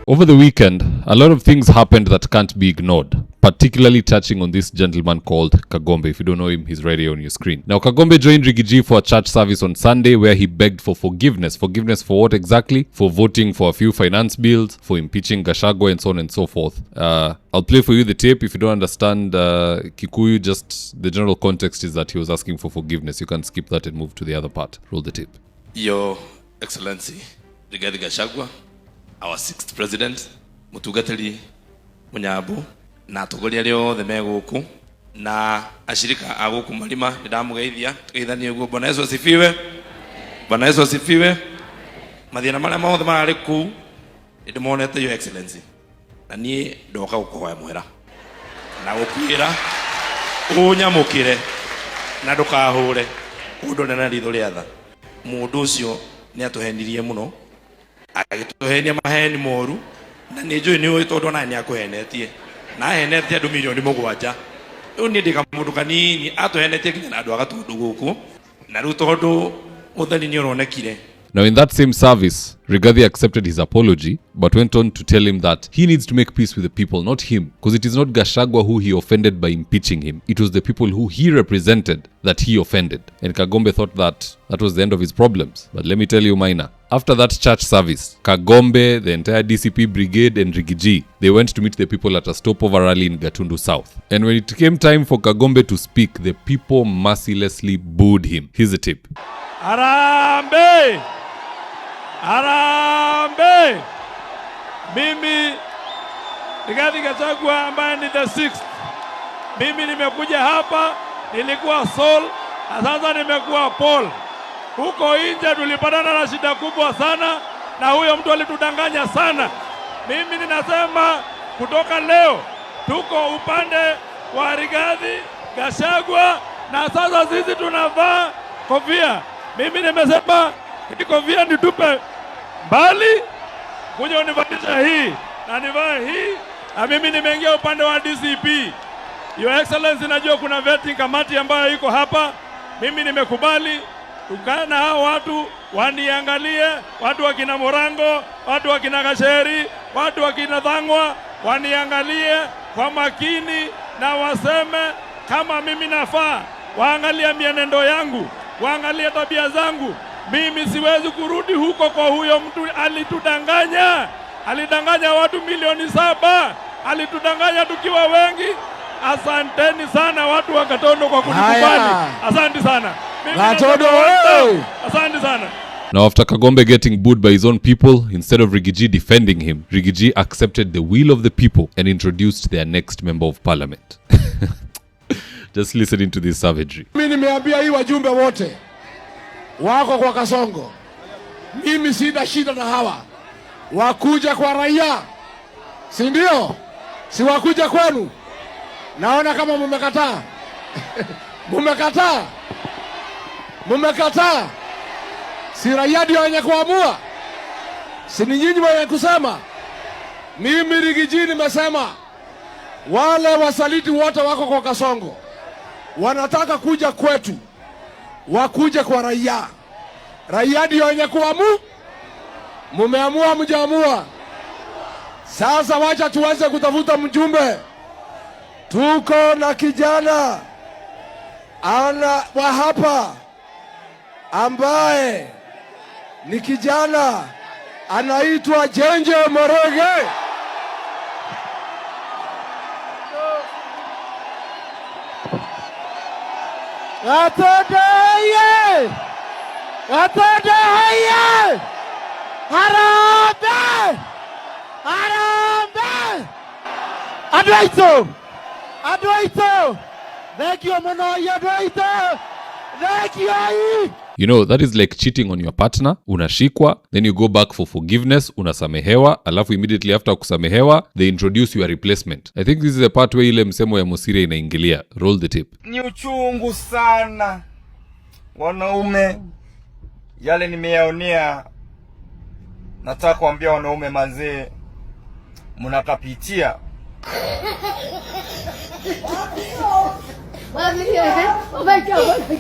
Over the weekend, a lot of things happened that can't be ignored, particularly touching on this gentleman called Kagombe. If you don't know him, he's right here on your screen. Now, Kagombe joined Rigathi for a church service on Sunday where he begged for forgiveness. Forgiveness for what exactly? For voting for a few finance bills, for impeaching Gachagua, and so on and so forth. I'll play for you the tape. If you don't understand Kikuyu, just the general context is that he was asking for forgiveness. You can skip that and move to the other part. Roll the tape. Your Excellency, Rigathi Gachagua, our 6th president, mutugateli munyabu na togoria leo the meguku na ashirika aguku malima ndamugeithia tugeithanie guo. Bwana Yesu asifiwe. Bwana Yesu asifiwe. Mathina mara mothe marari ku ndimonete your excellency na nie ndoka gukuhoya mwera na gukwira unyamukire na ndukahure undu nena ritho riatha. Mundu ucio ni atuhenirie muno, agituhenia maheni moru na nijui ni tondu na ni akuhenetie na henetie andu milioni 7. Riu ni ndika mundu kanini atuhenetie nginya andu agatundu guku na riu tondu uthani ni uronekire. Now, in that same service, Rigathi accepted his apology, but went on to tell him that he needs to make peace with the people, not him. Because it is not Gachagua who he offended by impeaching him. It was the people who he represented that he offended. And Kagombe thought that that was the end of his problems. But let me tell you, Maina, after that church service, Kagombe, the entire DCP brigade, and Rigathi, they went to meet the people at a stopover rally in Gatundu South. And when it came time for Kagombe to speak, the people mercilessly booed him. Here's the tape. Harambee! Harambee! Mimi Rigathi Gachagua ambaye ni the 6th. Mimi nimekuja hapa, nilikuwa Saul, na sasa nimekuwa Paul. Huko nje tulipatana na shida kubwa sana na huyo mtu alitudanganya sana. Mimi ninasema kutoka leo tuko upande wa Rigathi Gachagua na sasa sisi tunavaa kofia. Mimi nimesema hii kofia nitupe mbali, kuja univalisha hii na nivae hii, na mimi nimeingia upande wa DCP. Your Excellency, najua kuna vetting kamati ambayo iko hapa. Mimi nimekubali tukae na hao watu waniangalie, watu wa kina Morango, watu wa kina Gasheri, watu wa kina Thangwa, waniangalie kwa makini na waseme kama mimi nafaa. Waangalie mienendo yangu, waangalie tabia zangu. Mimi siwezi kurudi huko kwa huyo mtu alitudanganya. Alidanganya watu milioni 7. Alitudanganya tukiwa wengi. Asanteni sana watu wa Gatondo kwa kunikubali. Asante sana. Asante sana. Now, after Kagombe getting booed by his own people, instead of Rigathi defending him, Rigathi accepted the will of the people and introduced their next member of parliament. Just listening to this savagery. Mimi nimeambia hii wajumbe wote wako kwa Kasongo, mimi sina shida na hawa. Wakuja kwa raia, si ndio? Si wakuja kwenu. Naona kama mmekataa. Mmekataa. Mmekataa. Si raia ndio wenye kuamua. Si ni nyinyi wenye kusema. Mimi Rigathi nimesema wale wasaliti wote wako kwa Kasongo wanataka kuja kwetu, wakuje kwa raia. Raia ndio wenye kuamua. Mumeamua mjaamua. Sasa wacha tuanze kutafuta mjumbe. Tuko na kijana ana wa hapa ambaye ni kijana anaitwa Jenje Morege. Atodeye! Atodeye! Harambe! Harambe! Adwaito! Adwaito! Thank you, Monoya Adwaito! Thank you! You know, that is like cheating on your partner. Unashikwa, then you go back for forgiveness, unasamehewa, alafu immediately after kusamehewa, they introduce your replacement. I think this is the part where ile msemo ya Musire inaingilia. Roll the tape. Ni uchungu sana wanaume, yale nimeyaonea. Nataka kuambia wanaume manzee, mnakapitia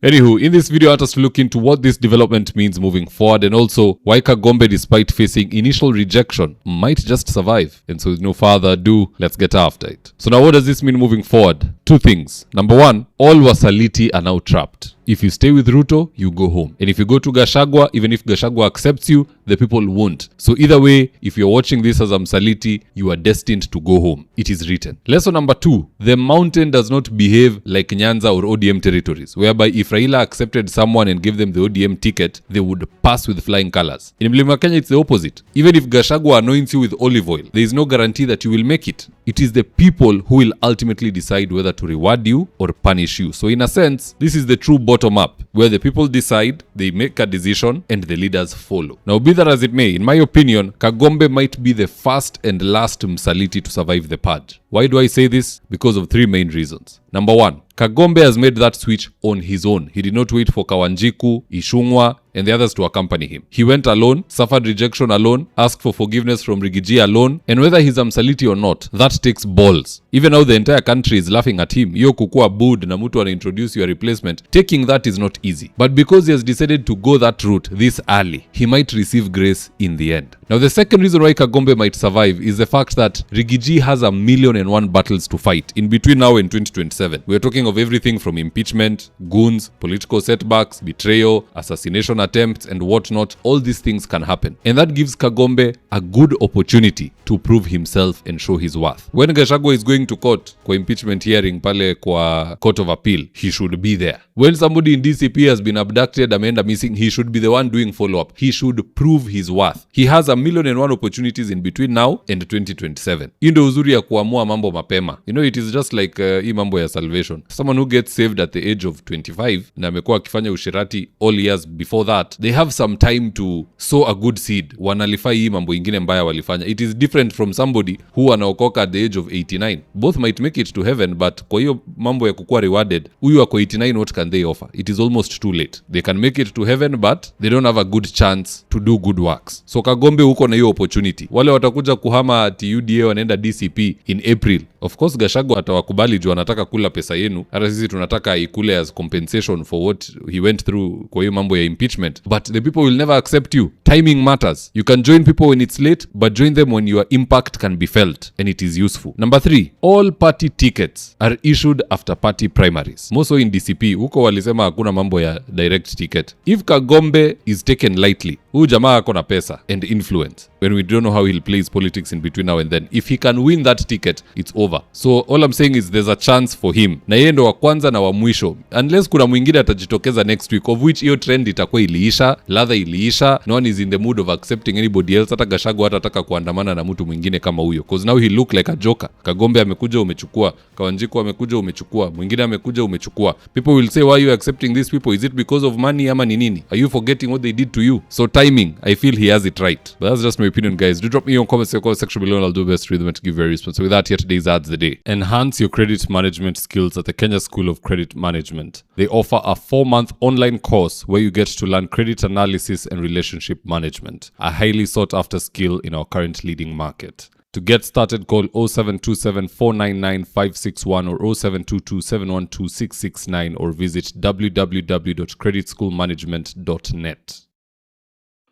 Anywho, in this video I want us to look into what this development means moving forward and also why Kagombe, despite facing initial rejection, might just survive. And so with no further ado, let's get after it. So now what does this mean moving forward? Two things. Number one, all Wasaliti are now trapped. If you stay with Ruto, you go home. And if you go to Gachagua, even if Gachagua accepts you, the people won't. So either way, if you're watching this as a Msaliti, you are destined to go home. It is written. Lesson number two, the mountain does not behave like Nyanza or ODM territories, whereby if Raila accepted someone and gave them the ODM ticket, they would pass with flying colors. In Mlima Kenya, it's the opposite. Even if Gachagua anoints you with olive oil, there is no guarantee that you will make it. It is the people who will ultimately decide whether to reward you or punish you. So in a sense, this is the true bottom up, where the people decide, they make a decision, and the leaders follow. Now, be that as it may, in my opinion, Kagombe might be the first and last Msaliti to survive the purge. Why do I say this? Because of three main reasons. Number one, Kagombe has made that switch on his own. He did not wait for Kawanjiku, Ishungwa, and the others to accompany him. He went alone, suffered rejection alone, asked for forgiveness from Rigiji alone, and whether he's a Msaliti or not, that takes balls. Even now the entire country is laughing at him. Yo kukua booed na mtu introduce your replacement. Taking that is not easy. But because he has decided to go that route this early, he might receive grace in the end. Now the second reason why Kagombe might survive is the fact that Rigiji has 1,000,001 battles to fight in between now and 2027. We are talking of everything from impeachment, goons, political setbacks, betrayal, assassination attempts, and whatnot. All these things can happen. And that gives Kagombe a good opportunity to prove himself and show his worth. When Gachagua is going to court kwa impeachment hearing pale kwa court of appeal, he should be there. When somebody in DCP has been abducted, ameenda missing, he should be the one doing follow-up. He should prove his worth. He has 1,000,001 opportunities in between now and 2027. Hii ndio uzuri ya kuamua mambo mapema. You know, it is just like hii mambo ya salvation. Someone who gets saved at the age of 25 na amekuwa akifanya ushirati all years before that, they have some time to sow a good seed. Wanalifai hii mambo ingine mbaya walifanya. It is different from somebody who anaokoka at the age of 89. Both might make it to heaven, but kwa hiyo mambo ya kukua rewarded, huyu ako 89, what can they offer? It is almost too late. They can make it to heaven, but they don't have a good chance to do good works. So Kagombe huko na hiyo opportunity. Wale watakuja kuhama ati UDA wanaenda DCP in April. Of course Gachagua atawakubali juu anataka kula pesa yenu. Hata sisi tunataka ikule as compensation for what he went through kwa hiyo mambo ya impeachment. But the people will never accept you. Timing matters. You can join people when it's late, but join them when your impact can be felt and it is useful. Number 3, all party tickets are issued after party primaries. More so in DCP, huko walisema hakuna mambo ya direct ticket. If Kagombe is taken lightly, huyu jamaa ako na pesa and influence, when we don't know how he'll play his politics in between now and then. If he can win that ticket, it's over. So all I'm saying is there's a chance for him. Na yeye ndo wa kwanza na wa mwisho. Unless kuna mwingine atajitokeza next week, of which hiyo trend itakuwa iliisha, ladha iliisha, no one is in the mood of accepting anybody else. Hata Gachagua hatataka kuandamana na mtu mwingine kama huyo. Because now he look like a joker. Kagombe amekuja umechukua, Kawanjiku amekuja umechukua, mwingine amekuja umechukua. People will say, why are you accepting these people? Is it because of money ama ni nini? Are you forgetting what they did to you? So timing, I feel he has it right. But that's just my opinion, guys. Do drop me your comments in the comment section below and I'll do my best to read them and to give you a response. So with that, here today's ads the day. Enhance your credit management skills at the Kenya School of Credit Management. They offer a 4-month online course where you get to learn credit analysis and relationship management, a highly sought after skill in our current leading market. To get started, call 0727 499 561 or 0722 712 669 or visit www.creditschoolmanagement.net.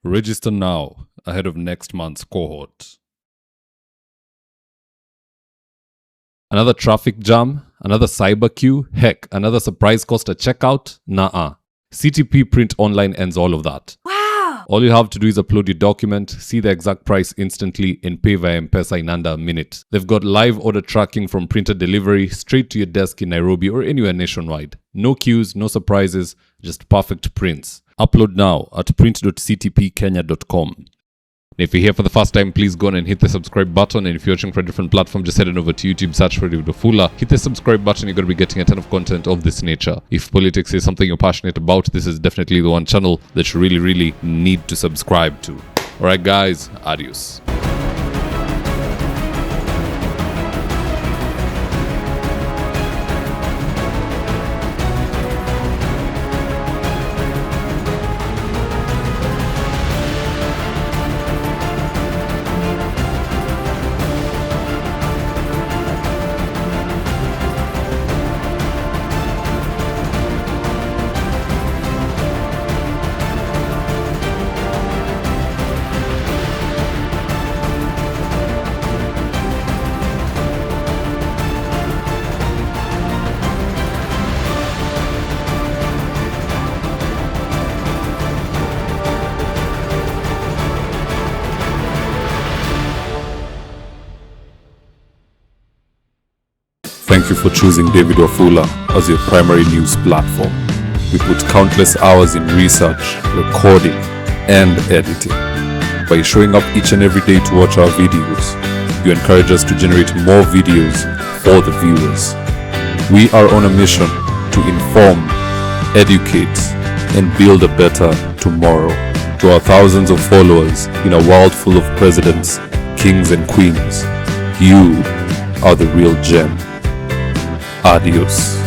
Register now ahead of next month's cohort. Another traffic jam? Another cyber queue? Heck, another surprise cost at checkout? Nah. CTP Print Online ends all of that. Wow! All you have to do is upload your document, see the exact price instantly, and pay via MPESA in under a minute. They've got live order tracking from printer delivery straight to your desk in Nairobi or anywhere nationwide. No queues, no surprises, just perfect prints. Upload now at print.ctpkenya.com. And if you're here for the first time, please go on and hit the subscribe button. And if you're watching from a different platform, just head on over to YouTube, search for Hondavidwafula. Hit the subscribe button, you're going to be getting a ton of content of this nature. If politics is something you're passionate about, this is definitely the one channel that you really need to subscribe to. Alright guys, adios. Thank you for choosing David Wafula as your primary news platform. We put countless hours in research, recording, and editing. By showing up each and every day to watch our videos, you encourage us to generate more videos for the viewers. We are on a mission to inform, educate, and build a better tomorrow. To our thousands of followers in a world full of presidents, kings, and queens, you are the real gem. Adios.